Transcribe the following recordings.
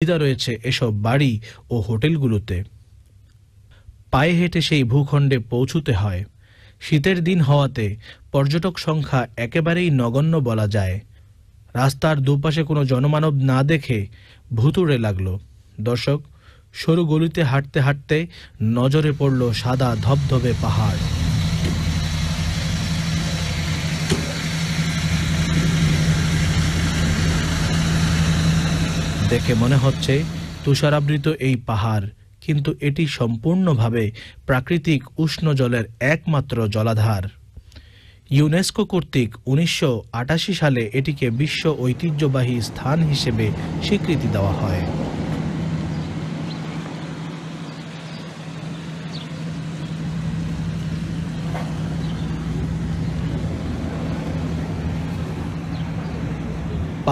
সুবিধা রয়েছে এসব বাড়ি ও হোটেলগুলোতে। পায়ে হেঁটে সেই ভূখণ্ডে পৌঁছতে হয়। শীতের দিন হওয়াতে পর্যটক সংখ্যা একেবারেই নগণ্য বলা যায়। রাস্তার দুপাশে কোনো জনমানব না দেখে ভুতুড়ে লাগলো। দর্শক, সরু গলিতে হাঁটতে হাঁটতে নজরে পড়ল সাদা ধবধবে পাহাড়। দেখে মনে হচ্ছে তুষারাবৃত এই পাহাড়, কিন্তু এটি সম্পূর্ণভাবে প্রাকৃতিক উষ্ণ জলের একমাত্র জলাধার। ইউনেস্কো কর্তৃক 1988 সালে এটিকে বিশ্ব ঐতিহ্যবাহী স্থান হিসেবে স্বীকৃতি দেওয়া হয়।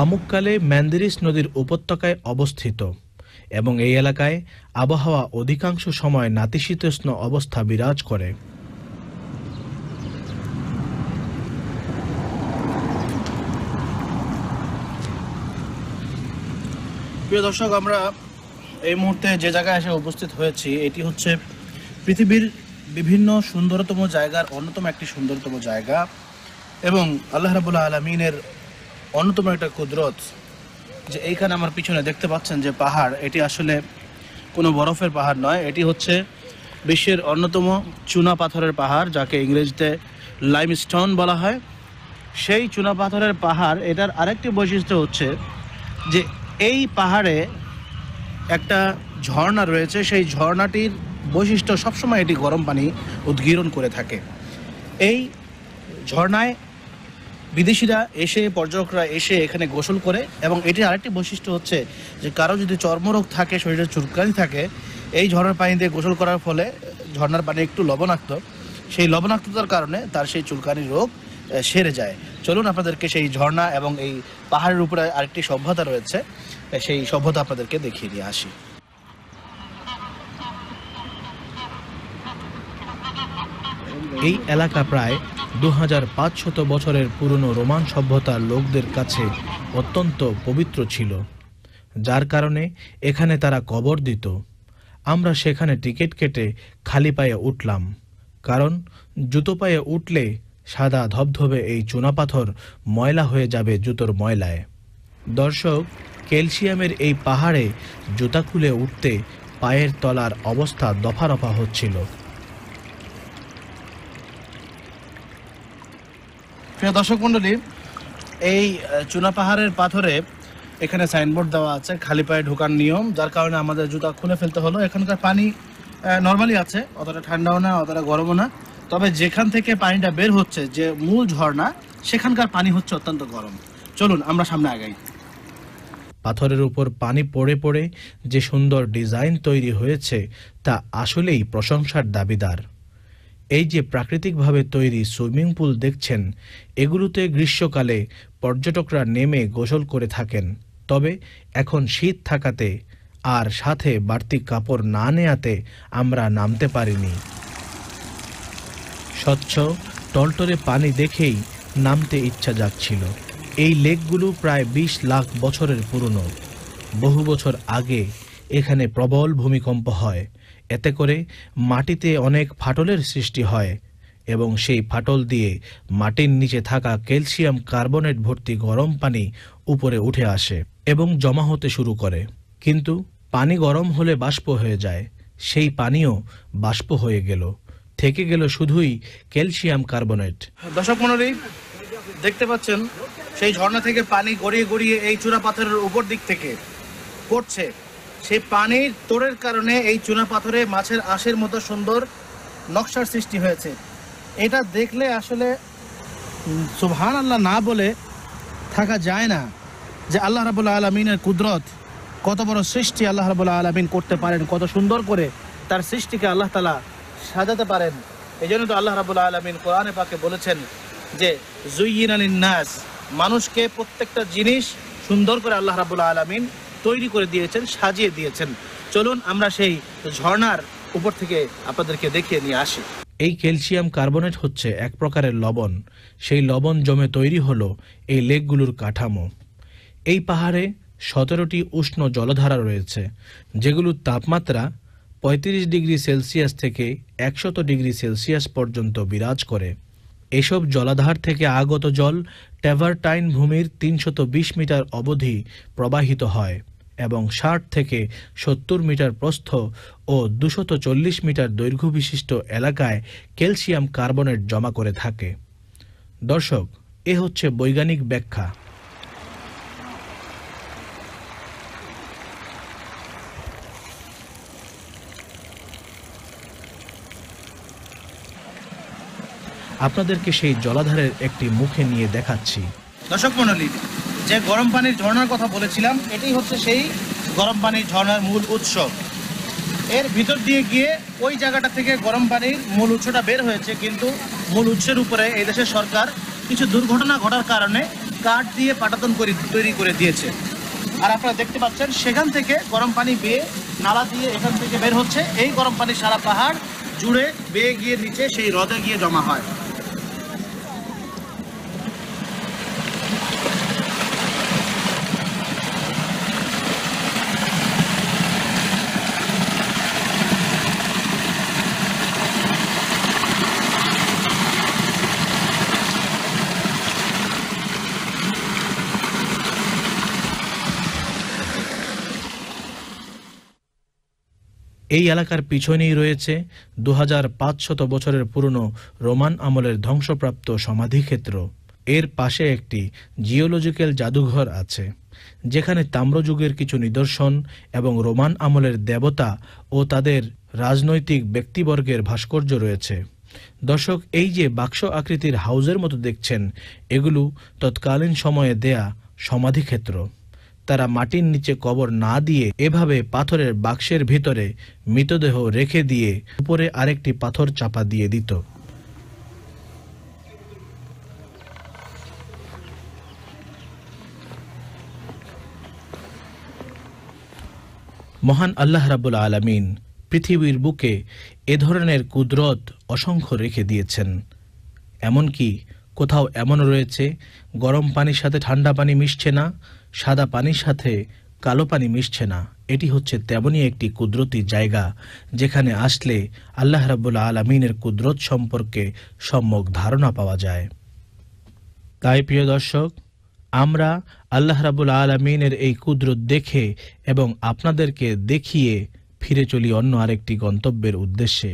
পামুক্কালে ম্যান্দিরিস নদীর উপত্যকায় অবস্থিত এবং এই এলাকায় আবহাওয়া অধিকাংশ সময় নাতিশীতোষ্ণ অবস্থা বিরাজ করে। প্রিয় দর্শক, আমরা এই মুহূর্তে যে জায়গায় এসে উপস্থিত হয়েছি এটি হচ্ছে পৃথিবীর বিভিন্ন সুন্দরতম জায়গার অন্যতম একটি সুন্দরতম জায়গা এবং আল্লাহ রাব্বুল আলামিনের অন্যতম একটা কুদরত যে এইখানে আমার পিছনে দেখতে পাচ্ছেন যে পাহাড়, এটি আসলে কোনো বরফের পাহাড় নয়, এটি হচ্ছে বিশ্বের অন্যতম চুনা পাথরের পাহাড়, যাকে ইংরেজিতে লাইমস্টোন বলা হয়। সেই চুনা পাথরের পাহাড়, এটার আরেকটি বৈশিষ্ট্য হচ্ছে যে এই পাহাড়ে একটা ঝর্ণা রয়েছে। সেই ঝর্ণাটির বৈশিষ্ট্য সবসময় এটি গরম পানি উদ্গীরণ করে থাকে। এই ঝর্ণায় বিদেশিরা এসে, পর্যটকরা এসে এখানে গোসল করে এবং এটির আরেকটি বৈশিষ্ট্য হচ্ছে যে কারো যদি চর্মরোগ থাকে, শরীরে চুলকানি থাকে, এই ঝর্ণার পানি দিয়ে গোসল করার ফলে ঝর্ণার পানি একটু লবণাক্ত, সেই লবণাক্ততার কারণে তার সেই চুলকানির রোগ সেরে যায়। চলুন আপনাদেরকে সেই ঝর্ণা এবং এই পাহাড়ের উপরে আরেকটি সভ্যতা রয়েছে, সেই সভ্যতা আপনাদেরকে দেখিয়ে দিয়ে আসি। এই এলাকা প্রায় 2500 বছরের পুরনো রোমান সভ্যতার লোকদের কাছে অত্যন্ত পবিত্র ছিল, যার কারণে এখানে তারা কবর দিত। আমরা সেখানে টিকিট কেটে খালি পায়ে উঠলাম, কারণ জুতো পায়ে উঠলে সাদা ধবধবে এই চুনাপাথর ময়লা হয়ে যাবে জুতোর ময়লায়। দর্শক, ক্যালসিয়ামের এই পাহাড়ে জুতা খুলে উঠতে পায়ের তলার অবস্থা দফারফা হচ্ছিল। প্রিয় দর্শক মণ্ডলী, এই চুনা পাহাড়ের পাথরে এখানে সাইনবোর্ড দেওয়া আছে খালি পায়ে ঢোকার নিয়ম, যার কারণে আমাদের জুতা খুলে ফেলতে হলো। এখানকার পানি নর্মালি আছে, অতটা ঠান্ডাও না, অতটা গরমও না, তবে যেখান থেকে পানিটা বের হচ্ছে, যে মূল ঝর্ণা, সেখানকার পানি হচ্ছে অত্যন্ত গরম। চলুন আমরা সামনে আগাই। পাথরের উপর পানি পড়ে পড়ে যে সুন্দর ডিজাইন তৈরি হয়েছে তা আসলেই প্রশংসার দাবিদার। এই যে প্রাকৃতিকভাবে তৈরি সুইমিং পুল দেখছেন, এগুলোতে গ্রীষ্মকালে পর্যটকরা নেমে গোসল করে থাকেন, তবে এখন শীত থাকাতে আর সাথে বাড়তি কাপড় না নেয়াতে আমরা নামতে পারিনি। স্বচ্ছ টলটলে পানি দেখেই নামতে ইচ্ছা যাচ্ছিল। এই লেকগুলো প্রায় 20 লাখ বছরের পুরনো। বহু বছর আগে এখানে প্রবল ভূমিকম্প হয়, এতে করে মাটিতে অনেক ফাটলের সৃষ্টি হয় এবং সেই ফাটল দিয়ে মাটির নিচে থাকা ক্যালসিয়াম কার্বনেট ভর্তি গরম পানি উপরে উঠে আসে এবং জমা হতে শুরু করে। কিন্তু পানি গরম হলে বাষ্প হয়ে যায়, সেই পানিও বাষ্প হয়ে গেল, থেকে গেল শুধুই ক্যালসিয়াম কার্বনেট। দর্শক মণ্ডলী, দেখতে পাচ্ছেন সেই ঝর্ণা থেকে পানি গড়িয়ে গড়িয়ে এই চুনা পাথরের উপর দিক থেকে পড়ছে। সেই পানির তোড়ের কারণে এই চুনা পাথরে মাছের আঁশের মতো সুন্দর নকশার সৃষ্টি হয়েছে। এটা দেখলে আসলে সুবহানাল্লাহ না বলে থাকা যায় না, যে আল্লাহ রাব্বুল আলামিনের কুদরত, কত বড় সৃষ্টি আল্লাহ রাব্বুল আলামিন করতে পারেন, কত সুন্দর করে তার সৃষ্টিকে আল্লাহ তাআলা সাজাতে পারেন। এই জন্য তো আল্লাহ রাব্বুল আলামিন কোরআনে পাকে বলেছেন যে যুয়্যিনা লিন-নাস, মানুষকে প্রত্যেকটা জিনিস সুন্দর করে আল্লাহ রাব্বুল আলামিন তৈরি করে দিয়েছেন, সাজিয়ে দিয়েছেন। চলুন আমরা সেই ঝর্ণার উপর থেকে আপনাদেরকে দেখিয়ে নিয়ে আসি। এই ক্যালসিয়াম কার্বনেট হচ্ছে এক প্রকারের লবণ। সেই লবণ জমে তৈরি হলো এই লেকগুলোর কাঠামো। এই পাহাড়ে 17টি উষ্ণ জলধারা রয়েছে, যেগুলোর তাপমাত্রা 35 ডিগ্রি সেলসিয়াস থেকে 100 ডিগ্রি সেলসিয়াস পর্যন্ত বিরাজ করে। এসব জলাধার থেকে আগত জল ট্যাভারটাইন ভূমির 320 মিটার অবধি প্রবাহিত হয় এবং 60 থেকে 70 মিটার প্রস্থ ও 240 মিটার দৈর্ঘ্য বিশিষ্ট এলাকায় ক্যালসিয়াম কার্বনেট জমা করে থাকে। দর্শক, এ হচ্ছে বৈজ্ঞানিক ব্যাখ্যা। আপনাদেরকে সেই জলাধারের একটি মুখে নিয়ে দেখাচ্ছি। দর্শক মণ্ডলী, যে গরম পানির ঝর্ণার কথা বলেছিলাম, এটাই হচ্ছে সেই গরম পানির ঝর্ণার মূল উৎস। এর ভিতর দিয়ে গিয়ে ওই জায়গাটা থেকে গরম পানির মূল উৎসটা বের হয়েছে, কিন্তু মূল উৎসের উপরে এই দেশের সরকার কিছু দুর্ঘটনা ঘটার কারণে কাঠ দিয়ে পাটাতন তৈরি করে দিয়েছে। আর আপনারা দেখতে পাচ্ছেন সেখান থেকে গরম পানি বেয়ে নালা দিয়ে এখান থেকে বের হচ্ছে। এই গরম পানি সারা পাহাড় জুড়ে বেয়ে গিয়ে নিচে সেই হ্রদে গিয়ে জমা হয়। এই এলাকার পিছনেই রয়েছে 2500 বছরের পুরনো রোমান আমলের ধ্বংসপ্রাপ্ত সমাধিক্ষেত্র। এর পাশে একটি জিওলজিক্যাল জাদুঘর আছে, যেখানে তাম্রযুগের কিছু নিদর্শন এবং রোমান আমলের দেবতা ও তাদের রাজনৈতিক ব্যক্তিবর্গের ভাস্কর্য রয়েছে। দর্শক, এই যে বাক্স আকৃতির হাউজের মতো দেখছেন, এগুলো তৎকালীন সময়ে দেয়া সমাধিক্ষেত্র। তারা মাটির নিচে কবর না দিয়ে এভাবে পাথরের বাক্সের ভিতরে মৃতদেহ রেখে দিয়ে উপরে আরেকটি পাথর চাপা দিয়ে দিত। মহান আল্লাহ রাব্বুল আলামিন পৃথিবীর বুকে এ ধরনের কুদরত অসংখ্য রেখে দিয়েছেন। এমনকি কোথাও এমন রয়েছে গরম পানির সাথে ঠান্ডা পানি মিশছে না, সাদা পানির সাথে কালো পানি মিশছে না। এটি হচ্ছে তেমনই একটি কুদরতি জায়গা, যেখানে আসলে আল্লাহ রাব্বুল আলামিনের কুদরত সম্পর্কে সম্যক ধারণা পাওয়া যায়। তাই প্রিয় দর্শক, আমরা আল্লাহ রাব্বুল আলামিনের এই কুদরত দেখে এবং আপনাদেরকে দেখিয়ে ফিরে চলি অন্য আরেকটি গন্তব্যের উদ্দেশ্যে।